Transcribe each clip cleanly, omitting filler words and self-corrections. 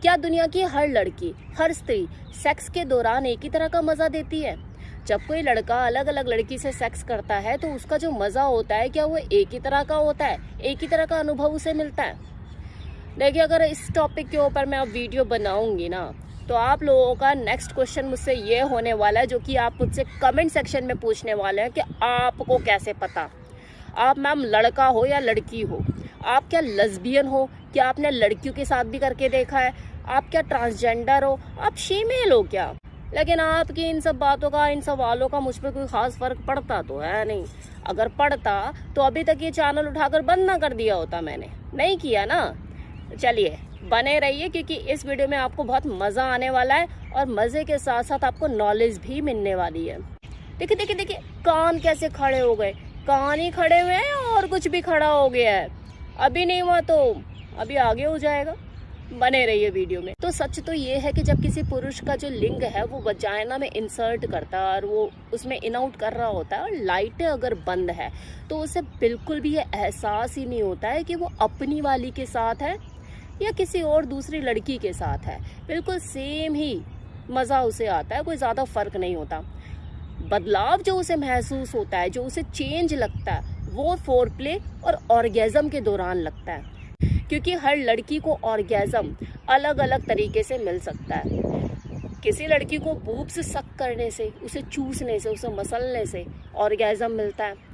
क्या दुनिया की हर लड़की, हर स्त्री सेक्स के दौरान एक ही तरह का मजा देती है? जब कोई लड़का अलग अलग लड़की से सेक्स करता है तो उसका जो मजा होता है, क्या वो एक ही तरह का होता है? एक ही तरह का अनुभव उसे मिलता है? देखिए, अगर इस टॉपिक के ऊपर मैं अब वीडियो बनाऊंगी ना, तो आप लोगों का नेक्स्ट क्वेश्चन मुझसे ये होने वाला है, जो कि आप मुझसे कमेंट सेक्शन में पूछने वाले हैं कि आपको कैसे पता? आप मैम लड़का हो या लड़की हो? आप क्या लेस्बियन हो? क्या आपने लड़कियों के साथ भी करके देखा है? आप क्या ट्रांसजेंडर हो? आप फीमेल हो क्या? लेकिन आपकी इन सब बातों का, इन सवालों का मुझ पर कोई खास फर्क पड़ता तो है नहीं। अगर पड़ता तो अभी तक ये चैनल उठाकर बंद ना कर दिया होता। मैंने नहीं किया ना। चलिए बने रहिए, क्योंकि इस वीडियो में आपको बहुत मज़ा आने वाला है और मज़े के साथ साथ आपको नॉलेज भी मिलने वाली है। देखिए देखिए देखिए, कान कैसे खड़े हो गए। कान ही खड़े हुए हैं और कुछ भी खड़ा हो गया है। अभी नहीं हुआ तो अभी आगे हो जाएगा। बने रहिए वीडियो में। तो सच तो ये है कि जब किसी पुरुष का जो लिंग है वो वजाइना में इंसर्ट करता है और वो उसमें इन आउट कर रहा होता है और लाइटें अगर बंद है तो उसे बिल्कुल भी ये एहसास ही नहीं होता है कि वो अपनी वाली के साथ है या किसी और दूसरी लड़की के साथ है। बिल्कुल सेम ही मज़ा उसे आता है, कोई ज़्यादा फर्क नहीं होता। बदलाव जो उसे महसूस होता है, जो उसे चेंज लगता है, वो फोरप्ले और ऑर्गेज़म के दौरान लगता है। क्योंकि हर लड़की को ऑर्गेज़म अलग अलग तरीके से मिल सकता है। किसी लड़की को बूब से सक करने से, उसे चूसने से, उसे मसलने से ऑर्गेज़म मिलता है।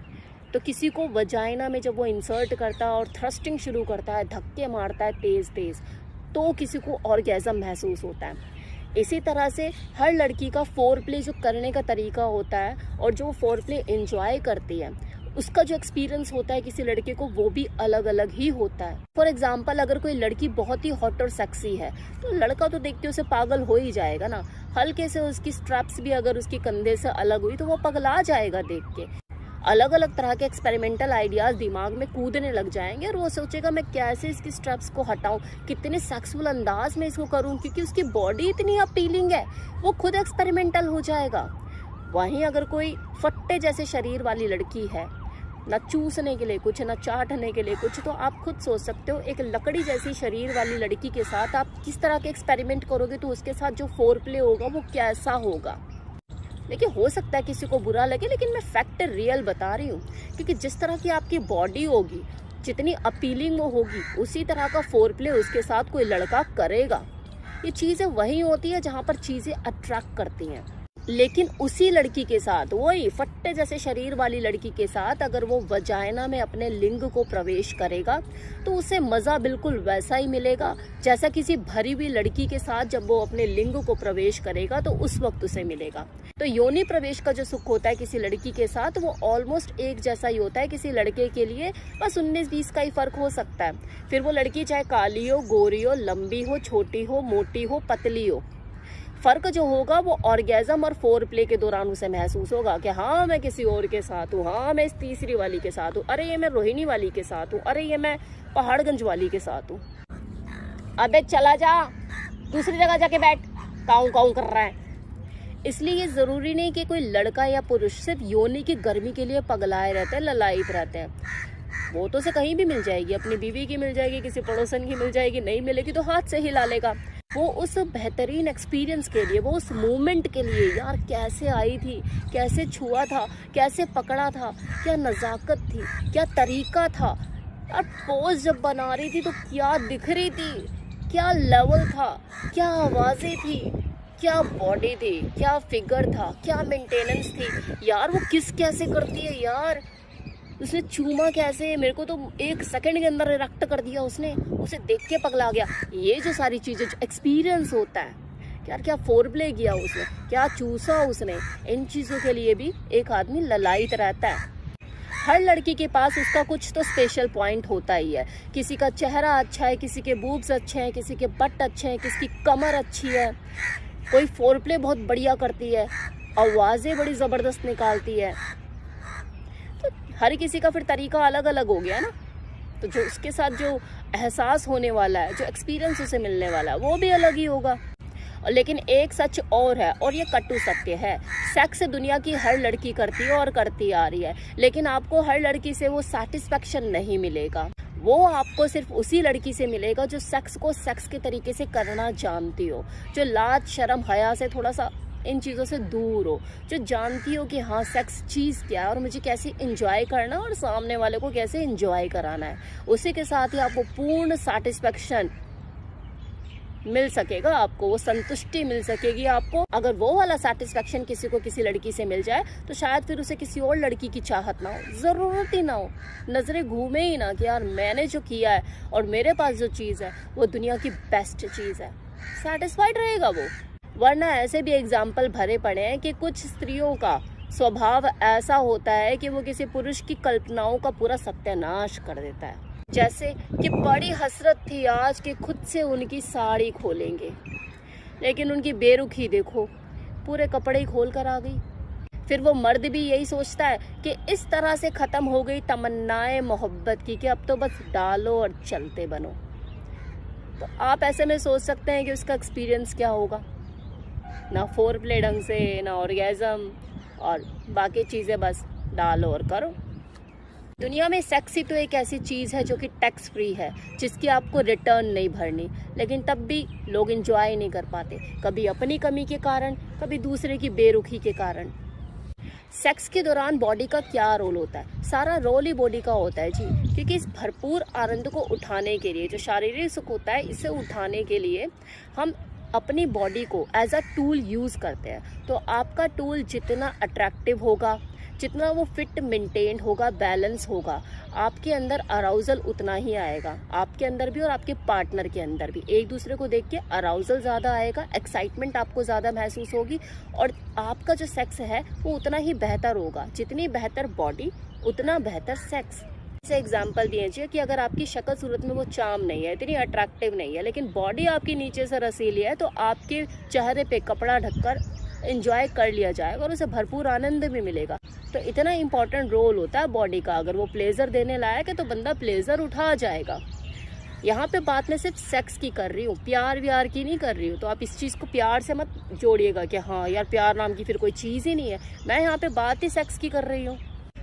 तो किसी को वजाइना में जब वो इंसर्ट करता है और थ्रस्टिंग शुरू करता है, धक्के मारता है तेज़ तेज़, तो किसी को ऑर्गेज़म महसूस होता है। इसी तरह से हर लड़की का फोरप्ले जो करने का तरीका होता है और जो फोरप्ले एंजॉय करती है, उसका जो एक्सपीरियंस होता है किसी लड़के को, वो भी अलग अलग ही होता है। फॉर एग्जाम्पल, अगर कोई लड़की बहुत ही हॉट और सेक्सी है तो लड़का तो देख के उसे पागल हो ही जाएगा ना। हल्के से उसकी स्ट्रैप्स भी अगर उसके कंधे से अलग हुई तो वो पगला जाएगा देख के। अलग अलग तरह के एक्सपेरिमेंटल आइडियाज दिमाग में कूदने लग जाएंगे और वो सोचेगा मैं कैसे इसकी स्ट्रैप्स को हटाऊं, कितने सेक्सुअल अंदाज में इसको करूं, क्योंकि उसकी बॉडी इतनी अपीलिंग है। वो खुद एक्सपेरिमेंटल हो जाएगा। वहीं अगर कोई फट्टे जैसे शरीर वाली लड़की है, ना चूसने के लिए कुछ, ना चाटने के लिए कुछ, तो आप खुद सोच सकते हो एक लकड़ी जैसी शरीर वाली लड़की के साथ आप किस तरह के एक्सपेरिमेंट करोगे, तो उसके साथ जो फोरप्ले होगा वो कैसा होगा। देखिए, हो सकता है किसी को बुरा लगे, लेकिन मैं फैक्ट रियल बता रही हूँ। क्योंकि जिस तरह की आपकी बॉडी होगी, जितनी अपीलिंग वो होगी, उसी तरह का फोरप्ले उसके साथ कोई लड़का करेगा। ये चीज़ें वही होती है जहाँ पर चीज़ें अट्रैक्ट करती हैं। लेकिन उसी लड़की के साथ, वही फट्टे जैसे शरीर वाली लड़की के साथ, अगर वो वजाइना में अपने लिंग को प्रवेश करेगा तो उसे मज़ा बिल्कुल वैसा ही मिलेगा जैसा किसी भरी हुई लड़की के साथ जब वो अपने लिंग को प्रवेश करेगा तो उस वक्त उसे मिलेगा। तो योनि प्रवेश का जो सुख होता है किसी लड़की के साथ, वो ऑलमोस्ट एक जैसा ही होता है किसी लड़के के लिए। बस 19-20 का ही फर्क हो सकता है। फिर वो लड़की चाहे काली हो, गोरी हो, लंबी हो, छोटी हो, मोटी हो, पतली हो, फ़र्क जो होगा वो ऑर्गेज़म और फोरप्ले के दौरान उसे महसूस होगा कि हाँ मैं किसी और के साथ हूँ, हाँ मैं इस तीसरी वाली के साथ हूँ, अरे ये मैं रोहिणी वाली के साथ हूँ, अरे ये मैं पहाड़गंज वाली के साथ हूँ। अबे चला जा, दूसरी जगह जाके बैठ, काऊ काऊ कर रहा है। इसलिए ये ज़रूरी नहीं कि कोई लड़का या पुरुष सिर्फ योनि की गर्मी के लिए पगलाए रहते हैं, ललायित रहते हैं। वो तो उसे कहीं भी मिल जाएगी, अपनी बीवी की मिल जाएगी, किसी पड़ोसन की मिल जाएगी, नहीं मिलेगी तो हाथ से हिला लेगा। वो उस बेहतरीन एक्सपीरियंस के लिए, वो उस मोमेंट के लिए, यार कैसे आई थी, कैसे छुआ था, कैसे पकड़ा था, क्या नज़ाकत थी, क्या तरीका था, यार पोज जब बना रही थी तो क्या दिख रही थी, क्या लेवल था, क्या आवाज़ें थी, क्या बॉडी थी, क्या फिगर था, क्या मेंटेनेंस थी। यार वो किस कैसे करती है, यार उसने चूमा कैसे, मेरे को तो 1 सेकंड के अंदर इरेक्ट कर दिया उसने, उसे देख के पगला गया। ये जो सारी चीज़ें, जो एक्सपीरियंस होता है, यार क्या फोरप्ले किया उसने, क्या चूसा उसने, इन चीज़ों के लिए भी एक आदमी ललायित रहता है। हर लड़की के पास उसका कुछ तो स्पेशल पॉइंट होता ही है। किसी का चेहरा अच्छा है, किसी के बूब्स अच्छे हैं, किसी के बट अच्छे हैं, किसी की कमर अच्छी है, कोई फोरप्ले बहुत बढ़िया करती है, आवाज़ें बड़ी ज़बरदस्त निकालती है। तो हर किसी का फिर तरीका अलग अलग हो गया ना। तो जो उसके साथ जो एहसास होने वाला है, जो एक्सपीरियंस उसे मिलने वाला है, वो भी अलग ही होगा। लेकिन एक सच और है, और ये कटु सत्य है, सेक्स दुनिया की हर लड़की करती है और करती आ रही है, लेकिन आपको हर लड़की से वो सेटिस्फेक्शन नहीं मिलेगा। वो आपको सिर्फ उसी लड़की से मिलेगा जो सेक्स को सेक्स के तरीके से करना जानती हो, जो लाज शर्म हया से थोड़ा सा इन चीज़ों से दूर हो, जो जानती हो कि हाँ सेक्स चीज़ क्या है और मुझे कैसे इंजॉय करना है और सामने वाले को कैसे इंजॉय कराना है। उसी के साथ ही आपको पूर्ण सेटिस्फेक्शन मिल सकेगा, आपको वो संतुष्टि मिल सकेगी। आपको अगर वो वाला सेटिस्फेक्शन किसी को किसी लड़की से मिल जाए तो शायद फिर उसे किसी और लड़की की चाहत ना हो, ज़रूरत ही ना हो, नज़रें घूमे ही ना कि यार मैंने जो किया है और मेरे पास जो चीज़ है वो दुनिया की बेस्ट चीज़ है। सेटिस्फाइड रहेगा वो। वरना ऐसे भी एग्जाम्पल भरे पड़े हैं कि कुछ स्त्रियों का स्वभाव ऐसा होता है कि वो किसी पुरुष की कल्पनाओं का पूरा सत्यानाश कर देता है। जैसे कि बड़ी हसरत थी आज कि खुद से उनकी साड़ी खोलेंगे, लेकिन उनकी बेरुखी देखो, पूरे कपड़े ही खोल कर आ गई। फिर वो मर्द भी यही सोचता है कि इस तरह से ख़त्म हो गई तमन्नाएं मोहब्बत की कि अब तो बस डालो और चलते बनो। तो आप ऐसे में सोच सकते हैं कि उसका एक्सपीरियंस क्या होगा। ना फोर प्ले ढंग से, ना ऑर्गेज़म और बाकी चीज़ें, बस डालो और करो। दुनिया में सेक्स ही तो एक ऐसी चीज़ है जो कि टैक्स फ्री है, जिसकी आपको रिटर्न नहीं भरनी, लेकिन तब भी लोग एंजॉय नहीं कर पाते, कभी अपनी कमी के कारण, कभी दूसरे की बेरुखी के कारण। सेक्स के दौरान बॉडी का क्या रोल होता है? सारा रोल ही बॉडी का होता है जी, क्योंकि इस भरपूर आनंद को उठाने के लिए, जो शारीरिक सुख होता है, इसे उठाने के लिए हम अपनी बॉडी को एज अ टूल यूज़ करते हैं। तो आपका टूल जितना अट्रैक्टिव होगा, जितना वो फिट मेंटेन होगा, बैलेंस होगा, आपके अंदर अराउजल उतना ही आएगा, आपके अंदर भी और आपके पार्टनर के अंदर भी। एक दूसरे को देख के अराउजल ज़्यादा आएगा, एक्साइटमेंट आपको ज़्यादा महसूस होगी और आपका जो सेक्स है वो उतना ही बेहतर होगा। जितनी बेहतर बॉडी उतना बेहतर सेक्स। जैसे एग्जाम्पल दीजिए कि अगर आपकी शक्ल सूरत में वो चार्म नहीं है, इतनी अट्रैक्टिव नहीं है, लेकिन बॉडी आपकी नीचे से रसीली है, तो आपके चेहरे पे कपड़ा ढककर एंजॉय कर लिया जाएगा और उसे भरपूर आनंद भी मिलेगा। तो इतना इम्पॉर्टेंट रोल होता है बॉडी का। अगर वो प्लेजर देने लायक है तो बंदा प्लेजर उठा जाएगा। यहाँ पे बात मैं सिर्फ सेक्स की कर रही हूँ, प्यार व्यार की नहीं कर रही हूँ। तो आप इस चीज़ को प्यार से मत जोड़िएगा कि हाँ यार प्यार नाम की फिर कोई चीज़ ही नहीं है। मैं यहाँ पे बात ही सेक्स की कर रही हूँ।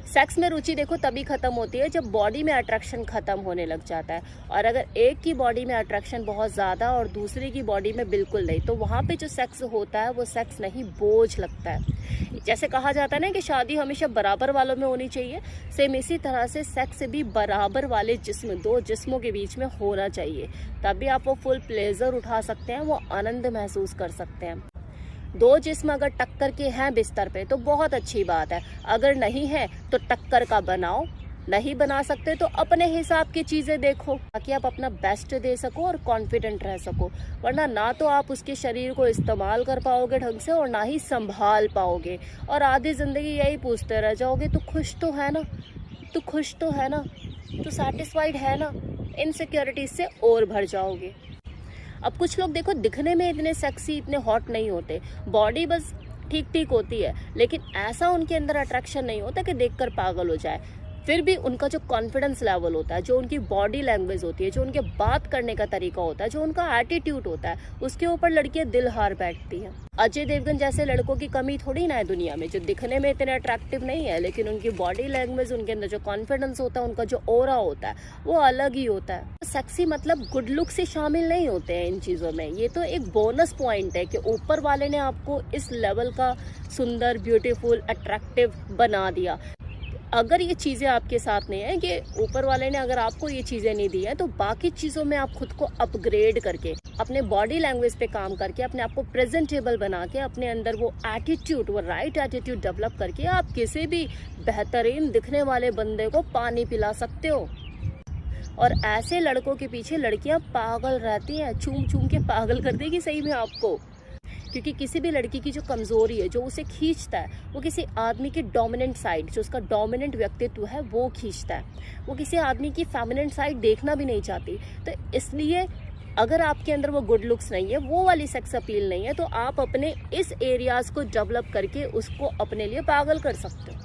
सेक्स में रुचि देखो तभी ख़त्म होती है जब बॉडी में अट्रैक्शन ख़त्म होने लग जाता है। और अगर एक की बॉडी में अट्रैक्शन बहुत ज़्यादा और दूसरे की बॉडी में बिल्कुल नहीं, तो वहाँ पे जो सेक्स होता है वो सेक्स नहीं, बोझ लगता है। जैसे कहा जाता है ना कि शादी हमेशा बराबर वालों में होनी चाहिए, सेम इसी तरह से सेक्स भी बराबर वाले जिस्म, दो जिस्मों के बीच में होना चाहिए। तभी आप वो फुल प्लेजर उठा सकते हैं, वो आनंद महसूस कर सकते हैं। दो जिस्म अगर टक्कर के हैं बिस्तर पे तो बहुत अच्छी बात है, अगर नहीं है तो टक्कर का बनाओ। नहीं बना सकते तो अपने हिसाब की चीज़ें देखो ताकि आप अपना बेस्ट दे सको और कॉन्फिडेंट रह सको। वरना ना तो आप उसके शरीर को इस्तेमाल कर पाओगे ढंग से और ना ही संभाल पाओगे, और आधी ज़िंदगी यही पूछते रह जाओगे, तू खुश तो है ना, तू खुश तो है ना, तू सेटिस्फाइड है ना। इनसिक्योरिटीज से और भर जाओगे। अब कुछ लोग देखो दिखने में इतने सेक्सी, इतने हॉट नहीं होते, बॉडी बस ठीक ठीक होती है, लेकिन ऐसा उनके अंदर अट्रैक्शन नहीं होता कि देखकर पागल हो जाए। फिर भी उनका जो कॉन्फिडेंस लेवल होता है, जो उनकी बॉडी लैंग्वेज होती है, जो उनके बात करने का तरीका होता है, जो उनका एटीट्यूड होता है, उसके ऊपर लड़कियां दिल हार बैठती हैं। अजय देवगन जैसे लड़कों की कमी थोड़ी ना है दुनिया में, जो दिखने में इतने अट्रैक्टिव नहीं है, लेकिन उनकी बॉडी लैंग्वेज, उनके अंदर जो कॉन्फिडेंस होता है, उनका जो ऑरा होता है, वो अलग ही होता है। सेक्सी मतलब गुड लुक से शामिल नहीं होते हैं इन चीज़ों में। ये तो एक बोनस पॉइंट है कि ऊपर वाले ने आपको इस लेवल का सुंदर, ब्यूटीफुल, अट्रैक्टिव बना दिया। अगर ये चीज़ें आपके साथ नहीं है कि ऊपर वाले ने अगर आपको ये चीज़ें नहीं दी हैं, तो बाकी चीज़ों में आप खुद को अपग्रेड करके, अपने बॉडी लैंग्वेज पे काम करके, अपने आप को प्रेजेंटेबल बना के, अपने अंदर वो एटीट्यूड, वो राइट एटीट्यूड डेवलप करके आप किसी भी बेहतरीन दिखने वाले बंदे को पानी पिला सकते हो। और ऐसे लड़कों के पीछे लड़कियां पागल रहती हैं, चूम चूम के पागल कर देगी सही में आपको। क्योंकि किसी भी लड़की की जो कमज़ोरी है, जो उसे खींचता है, वो किसी आदमी की डोमिनेंट साइड, जो उसका डोमिनेंट व्यक्तित्व है, वो खींचता है। वो किसी आदमी की फेमिनेंट साइड देखना भी नहीं चाहती। तो इसलिए अगर आपके अंदर वो गुड लुक्स नहीं है, वो वाली सेक्स अपील नहीं है, तो आप अपने इस एरियाज़ को डेवलप करके उसको अपने लिए पागल कर सकते हो।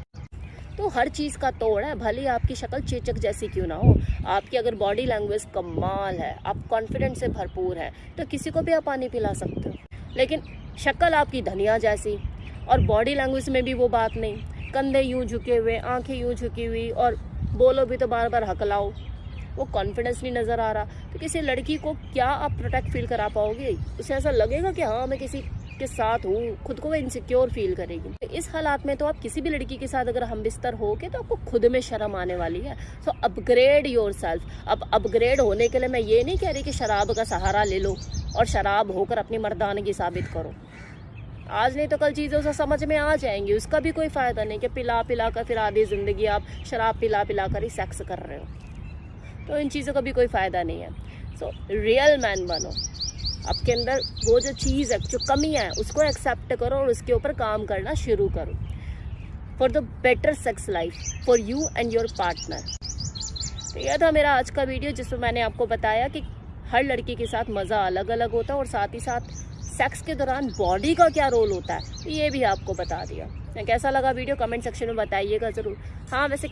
तो हर चीज़ का तोड़ है, भले आपकी शक्ल चेचक जैसी क्यों ना हो, आपकी अगर बॉडी लैंग्वेज कमाल है, आप कॉन्फिडेंस से भरपूर है, तो किसी को भी आप पानी पिला सकते हो। लेकिन शक्ल आपकी धनिया जैसी और बॉडी लैंग्वेज में भी वो बात नहीं, कंधे यूं झुके हुए, आंखें यूं झुकी हुई, और बोलो भी तो बार बार हकलाओ, वो कॉन्फिडेंस नहीं नज़र आ रहा, तो किसी लड़की को क्या आप प्रोटेक्ट फील करा पाओगे? उसे ऐसा लगेगा कि हाँ मैं किसी के साथ हूँ, खुद को वो इनसिक्योर फील करेगी। इस हालात में तो आप किसी भी लड़की के साथ अगर हम बिस्तर होगे तो आपको खुद में शर्म आने वाली है। सो अपग्रेड योर सेल्फ। अब अपग्रेड होने के लिए मैं ये नहीं कह रही कि शराब का सहारा ले लो और शराब होकर अपनी मर्दानगी साबित करो। आज नहीं तो कल चीज़ों से समझ में आ जाएंगी, उसका भी कोई फ़ायदा नहीं कि पिला पिला कर फिर आधी ज़िंदगी आप शराब पिला पिला कर ही सेक्स कर रहे हो, तो इन चीज़ों का भी कोई फ़ायदा नहीं है। सो रियल मैन बनो, आपके अंदर वो जो चीज़ है, जो कमी है, उसको एक्सेप्ट करो और उसके ऊपर काम करना शुरू करो for the better sex life for you and your partner. तो यह था मेरा आज का वीडियो, जिसमें मैंने आपको बताया कि हर लड़की के साथ मज़ा अलग अलग होता है और साथ ही साथ सेक्स के दौरान बॉडी का क्या रोल होता है, ये भी आपको बता दिया। कैसा लगा वीडियो कमेंट सेक्शन में बताइएगा ज़रूर। हाँ वैसे